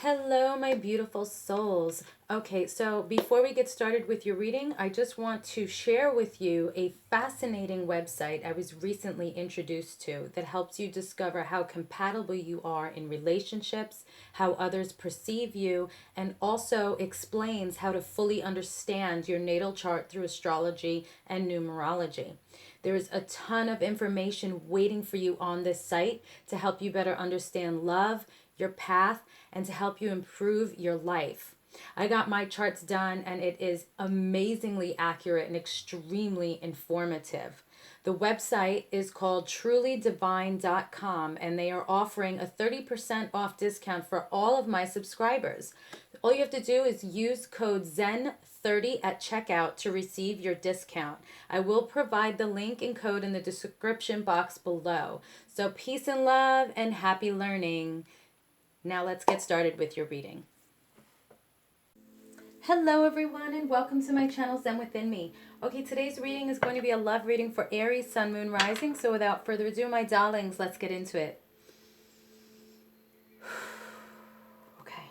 Hello, my beautiful souls. Okay, so before we get started with your reading, I just want to share with you a fascinating website I was recently introduced to that helps you discover how compatible you are in relationships, how others perceive you, and also explains how to fully understand your natal chart through astrology and numerology. There is a ton of information waiting for you on this site to help you better understand love, your path, and to help you improve your life. I got my charts done and it is amazingly accurate and extremely informative. The website is called trulydivine.com and they are offering a 30% off discount for all of my subscribers. All you have to do is use code ZEN30 at checkout to receive your discount. I will provide the link and code in the description box below. So peace and love and happy learning. Now let's get started with your reading. Hello everyone and welcome to my channel Zen Within Me. Okay, today's reading is going to be a love reading for Aries, Sun, Moon, Rising. So without further ado, my darlings, let's get into it. Okay.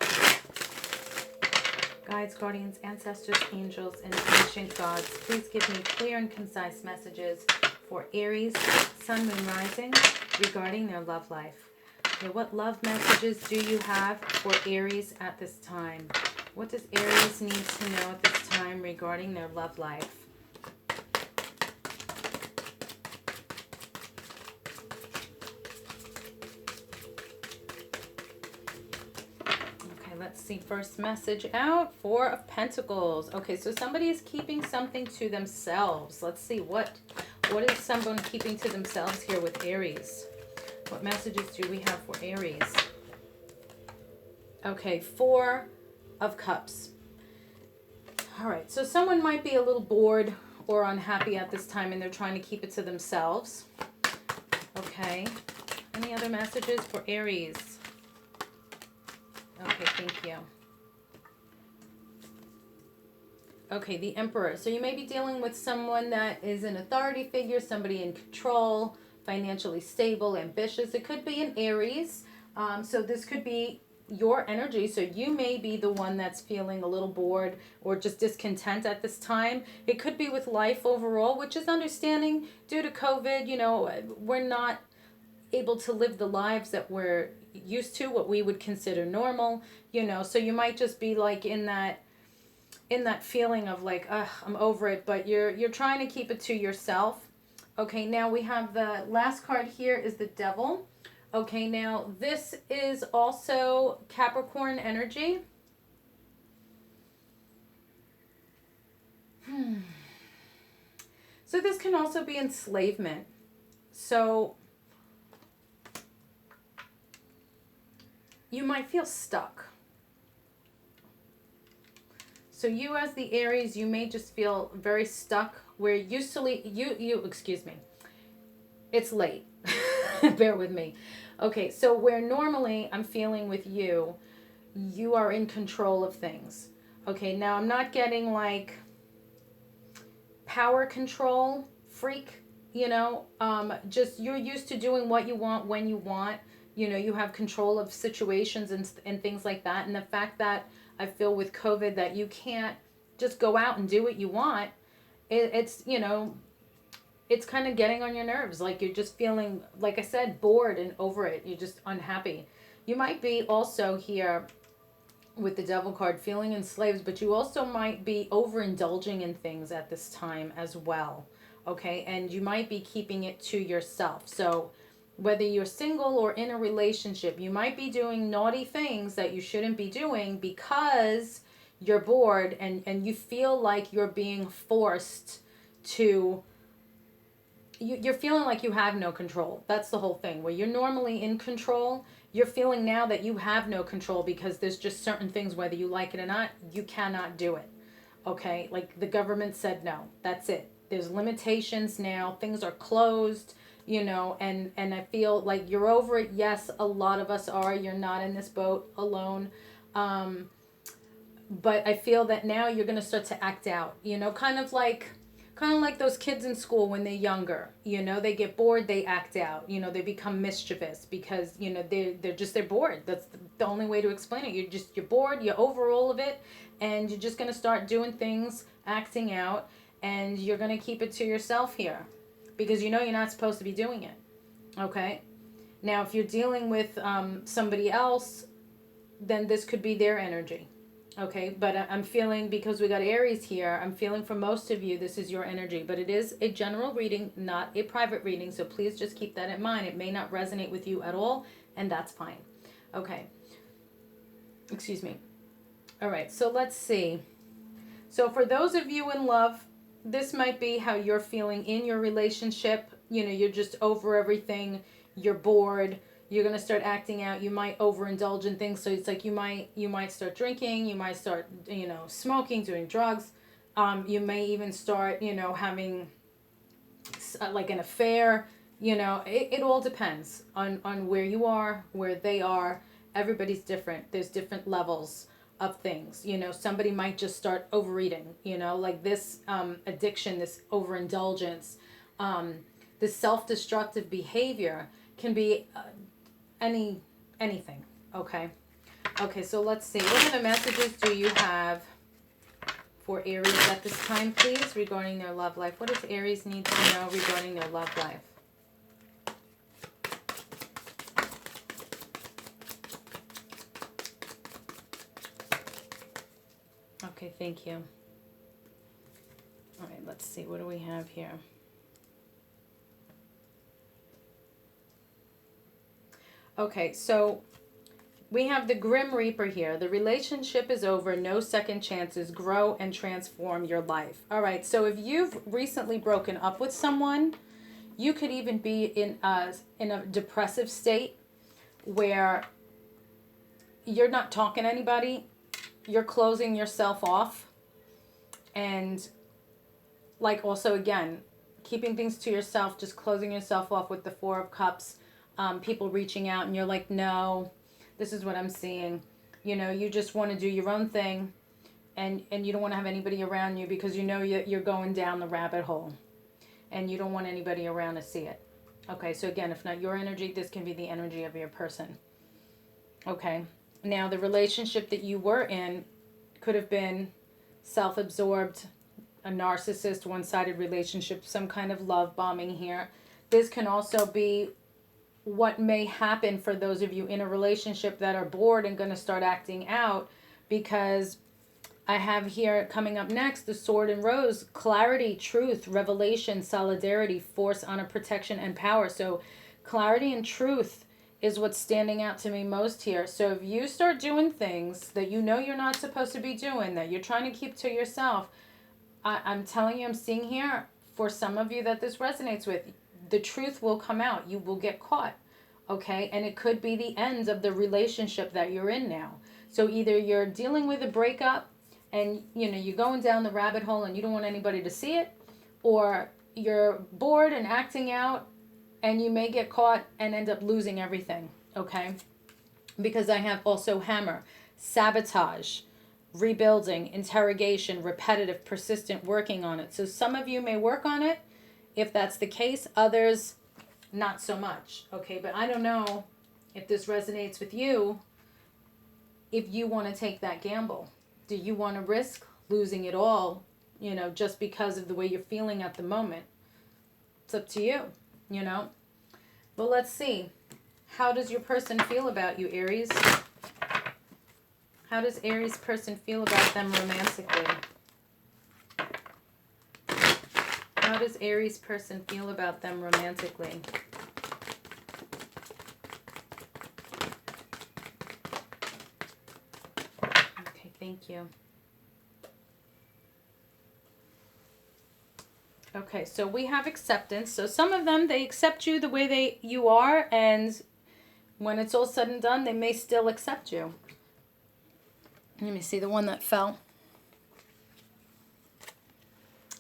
Guides, guardians, ancestors, angels, and ancient gods, please give me clear and concise messages for Aries, Sun, Moon, Rising regarding their love life. Okay, what love messages do you have for Aries at this time? What does Aries need to know at this time regarding their love life? Okay, let's see. First message out, Four of Pentacles. Okay, so somebody is keeping something to themselves. Let's see, what is someone keeping to themselves here with Aries? What messages do we have for Aries? Okay, Four of Cups. All right, so someone might be a little bored or unhappy at this time and they're trying to keep it to themselves. Okay, any other messages for Aries? Okay, thank you. Okay, the Emperor. So you may be dealing with someone that is an authority figure, somebody in control, financially stable, ambitious. It could be an Aries. So this could be your energy. So you may be the one that's feeling a little bored or just discontent at this time. It could be with life overall, which is understanding due to COVID. You know, we're not able to live the lives that we're used to, what we would consider normal, you know. So you might just be like in that feeling of like, I'm over it, but you're trying to keep it to yourself. Okay, now we have the last card here is the Devil. Okay, now this is also Capricorn energy. So this can also be enslavement. So you might feel stuck. So you as the Aries, you may just feel very stuck where usually excuse me. It's late. Bear with me. Okay, so where normally I'm feeling with you, you are in control of things. Okay, now I'm not getting like power control freak, you know, just you're used to doing what you want when you want. You know, you have control of situations and things like that. And the fact that I feel with COVID that you can't just go out and do what you want, it's, you know, it's kind of getting on your nerves. Like you're just feeling, like I said, bored and over it. You're just unhappy. You might be also here with the Devil card feeling enslaved, but you also might be overindulging in things at this time as well. Okay, and you might be keeping it to yourself. So whether you're single or in a relationship, you might be doing naughty things that you shouldn't be doing because you're bored and you feel like you're being forced to, you're feeling like you have no control. That's the whole thing. Where you're normally in control, you're feeling now that you have no control because there's just certain things, whether you like it or not, you cannot do it. Okay, like the government said no, that's it. There's limitations now, things are closed, you know, and I feel like you're over it. Yes, a lot of us are. You're not in this boat alone. But I feel that now you're going to start to act out, you know, kind of kind of like those kids in school when they're younger. You know, they get bored, they act out. You know, they become mischievous because, you know, they're bored. That's the only way to explain it. You're bored, you're over all of it, and you're just going to start doing things, acting out, and you're going to keep it to yourself here because you know you're not supposed to be doing it. Okay? Now, if you're dealing with somebody else, then this could be their energy. Okay, but I'm feeling, because we got Aries here, I'm feeling for most of you this is your energy, but it is a general reading, not a private reading, so please just keep that in mind. It may not resonate with you at all, and that's fine. Okay, excuse me. All right, so let's see. So for those of you in love, this might be how you're feeling in your relationship. You know, you're just over everything, you're bored, you're going to start acting out, you might overindulge in things. So it's like you might start drinking, you might start, you know, smoking, doing drugs. You may even start, you know, having like an affair. You know, it all depends on where you are, where they are. Everybody's different. There's different levels of things. You know, somebody might just start overeating, you know, like this addiction, this overindulgence, this self-destructive behavior can be anything. Okay, so let's see, what kind of messages do you have for Aries at this time, please, regarding their love life? What does Aries need to know regarding their love life? Okay, thank you. All right, let's see, what do we have here? Okay, so we have the Grim Reaper here. The relationship is over. No second chances. Grow and transform your life. All right, so if you've recently broken up with someone, you could even be in a depressive state where you're not talking to anybody. You're closing yourself off. And like also, again, keeping things to yourself, just closing yourself off with the Four of Cups. People reaching out and you're like, no, this is what I'm seeing. You know, you just want to do your own thing and you don't want to have anybody around you because you know you're going down the rabbit hole and you don't want anybody around to see it. Okay, so again, if not your energy, this can be the energy of your person. Okay, now the relationship that you were in could have been self-absorbed, a narcissist, one-sided relationship, some kind of love bombing here. This can also be what may happen for those of you in a relationship that are bored and going to start acting out, because I have here coming up next the Sword and Rose: clarity, truth, revelation, solidarity, force, honor, protection, and power. So clarity and truth is what's standing out to me most here. So if you start doing things that you know you're not supposed to be doing, that you're trying to keep to yourself, I'm telling you, I'm seeing here for some of you that this resonates with, the truth will come out. You will get caught. Okay? And it could be the end of the relationship that you're in now. So either you're dealing with a breakup and, you know, you're going down the rabbit hole and you don't want anybody to see it, or you're bored and acting out and you may get caught and end up losing everything. Okay? Because I have also hammer, sabotage, rebuilding, interrogation, repetitive, persistent, working on it. So some of you may work on it if that's the case, others not so much. Okay, but I don't know if this resonates with you, if you want to take that gamble. Do you want to risk losing it all, you know, just because of the way you're feeling at the moment? It's up to you, you know. Well, let's see. How does your person feel about you, Aries? How does Aries person feel about them romantically? How does Aries person feel about them romantically? Okay, thank you. Okay, so we have acceptance. So some of them, they accept you the way you are, and when it's all said and done, they may still accept you. Let me see the one that fell.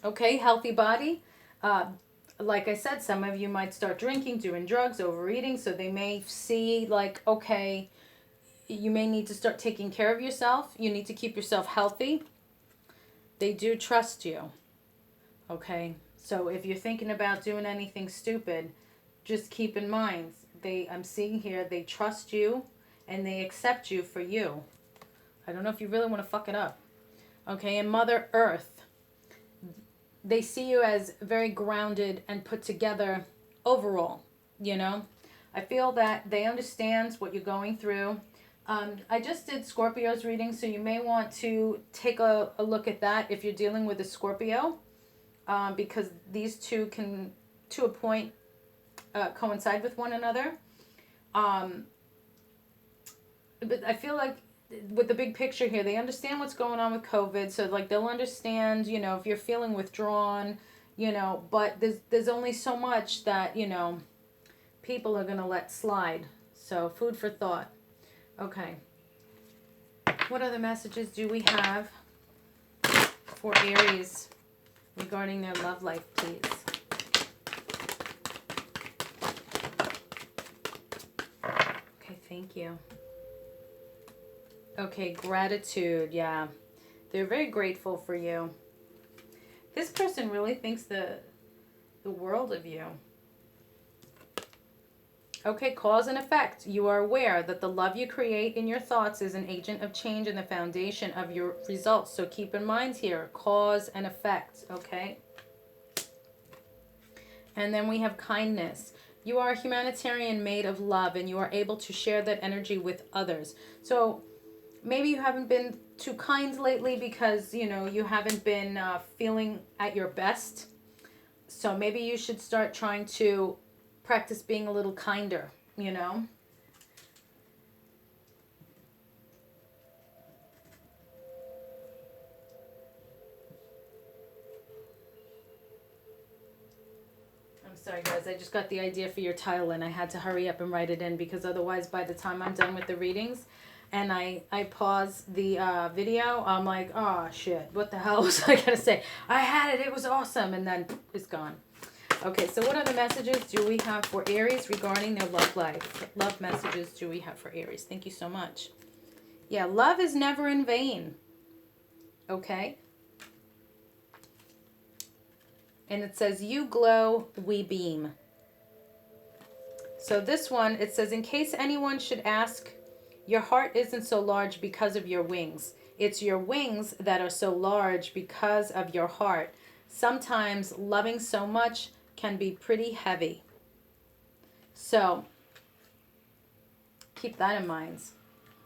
Okay, healthy body. Like I said, some of you might start drinking, doing drugs, overeating, so they may see like, okay, you may need to start taking care of yourself. You need to keep yourself healthy. They do trust you. Okay? So if you're thinking about doing anything stupid, just keep in mind, I'm seeing here, they trust you and they accept you for you. I don't know if you really want to fuck it up. Okay? And Mother Earth, they see you as very grounded and put together overall, you know? I feel that they understand what you're going through. I just did Scorpio's reading, so you may want to take a look at that if you're dealing with a Scorpio, because these two can, to a point, coincide with one another. But I feel like with the big picture here, they understand what's going on with COVID, so like they'll understand, you know, if you're feeling withdrawn, you know, but there's only so much that, you know, people are gonna let slide. So food for thought. Okay. What other messages do we have for Aries regarding their love life, please? Okay, thank you. Okay, gratitude, yeah. They're very grateful for you. This person really thinks the world of you. Okay, cause and effect. You are aware that the love you create in your thoughts is an agent of change and the foundation of your results. So keep in mind here, cause and effect, okay? And then we have kindness. You are a humanitarian made of love and you are able to share that energy with others. So maybe you haven't been too kind lately because, you know, you haven't been feeling at your best. So maybe you should start trying to practice being a little kinder, you know? I'm sorry, guys. I just got the idea for your title and I had to hurry up and write it in because otherwise by the time I'm done with the readings and I pause the video, I'm like, oh, shit. What the hell was I going to say? I had it. It was awesome. And then it's gone. Okay, so what other messages do we have for Aries regarding their love life? What love messages do we have for Aries? Thank you so much. Yeah, love is never in vain. Okay? And it says, you glow, we beam. So this one, it says, in case anyone should ask, your heart isn't so large because of your wings. It's your wings that are so large because of your heart. Sometimes loving so much can be pretty heavy. So keep that in mind.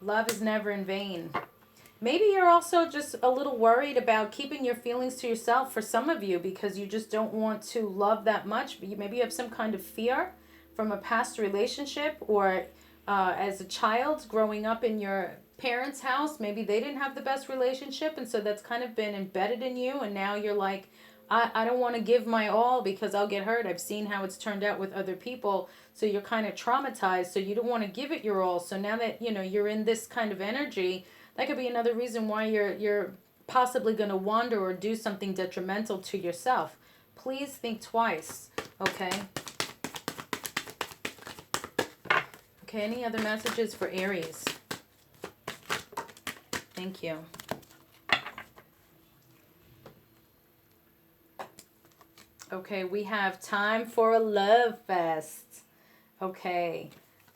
Love is never in vain. Maybe you're also just a little worried about keeping your feelings to yourself for some of you because you just don't want to love that much. Maybe you have some kind of fear from a past relationship or as a child growing up in your parents' house. Maybe they didn't have the best relationship and so that's kind of been embedded in you and now you're like, I don't want to give my all because I'll get hurt. I've seen how it's turned out with other people. So you're kind of traumatized. So you don't want to give it your all. So now that, you know, you're in this kind of energy, that could be another reason why you're possibly going to wander or do something detrimental to yourself. Please think twice, okay? Okay, any other messages for Aries? Thank you. Okay, we have time for a love fest. Okay,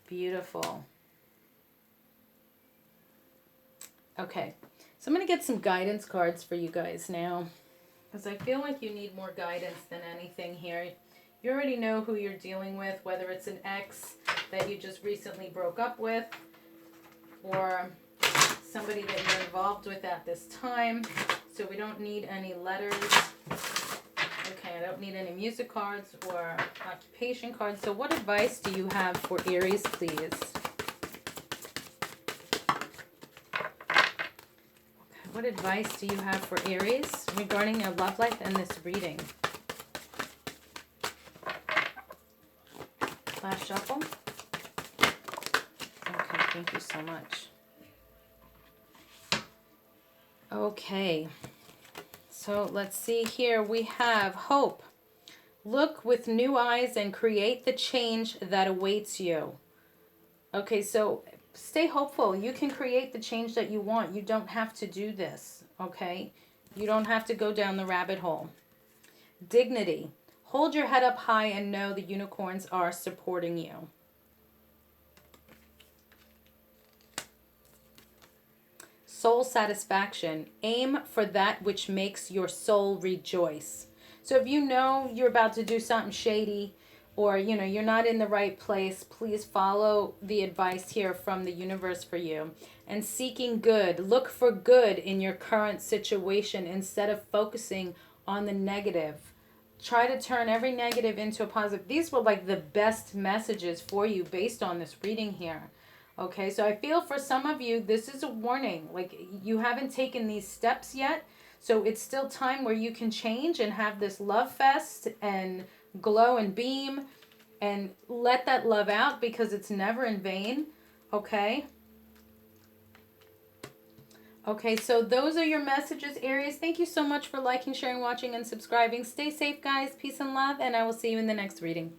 beautiful. Okay, so I'm going to get some guidance cards for you guys now. Because I feel like you need more guidance than anything here. You already know who you're dealing with, whether it's an ex that you just recently broke up with, or somebody that you're involved with at this time. So we don't need any letters. Okay, I don't need any music cards or occupation cards. So what advice do you have for Aries, please? What advice do you have for Aries regarding their love life and this reading? Last shuffle. Okay, thank you so much. Okay, so let's see here. We have hope. Look with new eyes and create the change that awaits you. Okay, so stay hopeful. You can create the change that you want. You don't have to do this, okay? You don't have to go down the rabbit hole. Dignity. Hold your head up high and know the unicorns are supporting you. Soul satisfaction. Aim for that which makes your soul rejoice. So if you know you're about to do something shady, or you're not in the right place, please follow the advice here from the universe for you. And seeking good. Look for good in your current situation instead of focusing on the negative. Try to turn every negative into a positive. These were like the best messages for you based on this reading here. Okay, so I feel for some of you, this is a warning. Like, you haven't taken these steps yet. So it's still time where you can change and have this love fest and glow and beam and let that love out, because it's never in vain. Okay. Okay, so those are your messages, Aries. Thank you so much for liking, sharing, watching, and subscribing. Stay safe, guys. Peace and love, and I will see you in the next reading.